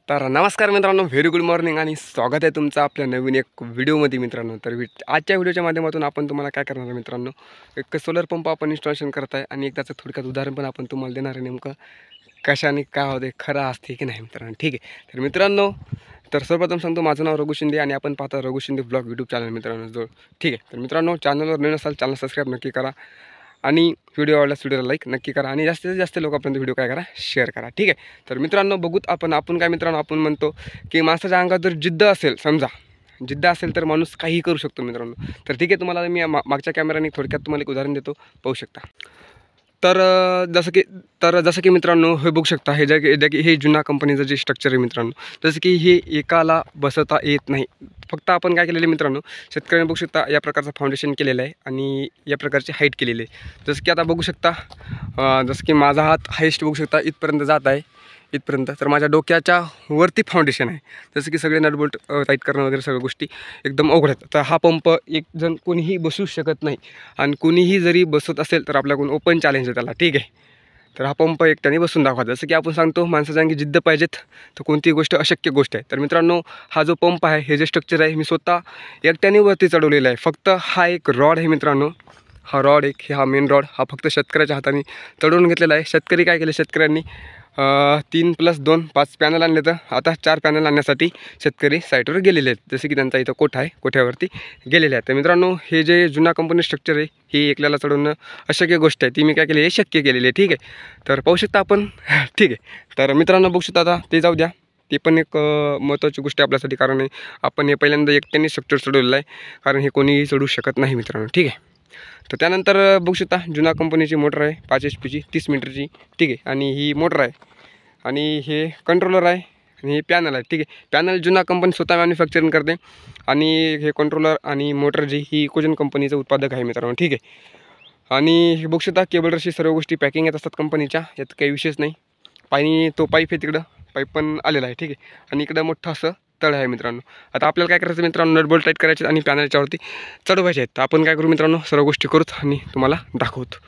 तर नमस्कार मित्रांनो, व्हेरी गुड मॉर्निंग आणि स्वागत आहे तुमचं आपल्या नवीन एक व्हिडिओमध्ये मित्रांनो। तर आजच्या व्हिडिओच्या माध्यमातून आपण तुम्हाला काय करणार आहे मित्रांनो, एक सोलर पंप आपण इन्स्टॉलेशन करत आहे आणि एक त्याचं थोडक्यात उदाहरण पण आपण तुम्हाला देणार आहे, नेमकं कशाने काय होते, खरं असते की नाही मित्रांनो। ठीक आहे, तर मित्रांनो तर सर्वप्रथम सांगतो, माझं नाव रघु शिंदे आणि आपण पाहता Raghu Shinde blog YouTube channel मित्रांनो जो। ठीक आहे, तर मित्रांनो चॅनलवर नवीन असाल चॅनल सबस्क्राईब नक्की करा आणि व्हिडिओ आवडल्यास व्हिडिओला लाईक नक्की करा आणि जास्तीत जास्त लोकांपर्यंत व्हिडिओ काय करा, शेअर करा। ठीक आहे, तर मित्रांनो बघूत आपण काय मित्रांनो, आपण म्हणतो की माणसाच्या अंगात जर जिद्द असेल, समजा जिद्द असेल तर माणूस काहीही करू शकतो मित्रांनो। तर ठीक आहे, तुम्हाला मी मागच्या कॅमेराने थोडक्यात तुम्हाला एक उदाहरण देतो, पाहू शकता। तर जसं की मित्रांनो हे बघू शकता, हे जुना कंपनीचं जे स्ट्रक्चर आहे मित्रांनो, जसं की हे एकाला बसवता येत नाही। फक्त आपण काय केलेलं आहे मित्रांनो, शेतकऱ्यांनी बघू शकता या प्रकारचं फाउंडेशन केलेलं आहे आणि या प्रकारची हाईट केलेली आहे। जसं की आता बघू शकता, जसं की माझा हात हाईस्ट बघू शकता इथपर्यंत जात आहे, इथपर्यंत। तर माझ्या डोक्याच्या वरती फाउंडेशन आहे, जसं की सगळे नटबोल्ट टाईट करणं वगैरे सगळ्या गोष्टी एकदम अवघड आहेत। तर हा पंप एक जण कोणीही बसू शकत नाही आणि कोणीही जरी बसत असेल तर आपल्याकडून ओपन चॅलेंज आहे त्याला। ठीक आहे, तर हा पंप एकट्याने बसून दाखवा। जसं की आपण सांगतो माणसाच्या अंगी जिद्द पाहिजेत तर कोणतीही गोष्ट अशक्य गोष्ट आहे। तर मित्रांनो हा जो पंप आहे, हे जे स्ट्रक्चर आहे, मी स्वतः एकट्याने वरती चढवलेलं आहे। फक्त हा एक रॉड आहे मित्रांनो, हा रॉड हा मेन रॉड हा फक्त शेतकऱ्याच्या हाताने चढवून घेतलेला आहे। शेतकरी काय केले, शेतकऱ्यांनी 3+2 5 पॅनल आणले, तर आता 4 पॅनल आणण्यासाठी शेतकरी साईटवर गेलेले आहेत। जसे की त्यांचा इथं कोठा आहे, कोठ्यावरती गेलेले आहेत। तर मित्रांनो हे जे जुना कंपनी स्ट्रक्चर आहे, ही एकल्याला चढवणं अशक्य गोष्ट आहे, ती मी काय केली आहे, शक्य केलेली आहे। ठीक आहे, तर पाहू शकता आपण। ठीक आहे, तर मित्रांनो बघू शकता, आता ते जाऊ द्या, ते पण एक महत्त्वाची गोष्ट आहे आपल्यासाठी, कारण आपण हे पहिल्यांदा एकट्याने स्ट्रक्चर चढवलेलं आहे, कारण हे कोणीही चढवू शकत नाही मित्रांनो। ठीक आहे, तर त्यानंतर बघू शकता जुना कंपनीची मोटर आहे 5 HP 30 मीटरची। ठीक आहे, आणि ही मोटर आहे आणि हे कंट्रोलर आहे आणि हे पॅनल आहे। ठीक आहे, पॅनल जुना कंपनी स्वतः मॅन्युफॅक्चरिंग करते आणि हे कंट्रोलर आणि मोटर जी ही इकोजन कंपनीचं उत्पादक आहे मित्रांनो। ठीक आहे, आणि हे बघू शकता केबल रशी सर्व गोष्टी पॅकिंग येत असतात कंपनीच्या, यात काही विशेष नाही। पाणी तो पाईप आहे तिकडं, पाईप पण आलेला आहे। ठीक आहे, आणि इकडं मोठं असं तळ आहे मित्रांनो। आता आपल्याला काय करायचं मित्रांनो, नटबोल्ट टाईट करायचे आणि पॅनलच्यावरती चढवायचे आहेत। तर आपण काय करू मित्रांनो, सर्व गोष्टी करूत आणि तुम्हाला दाखवतो।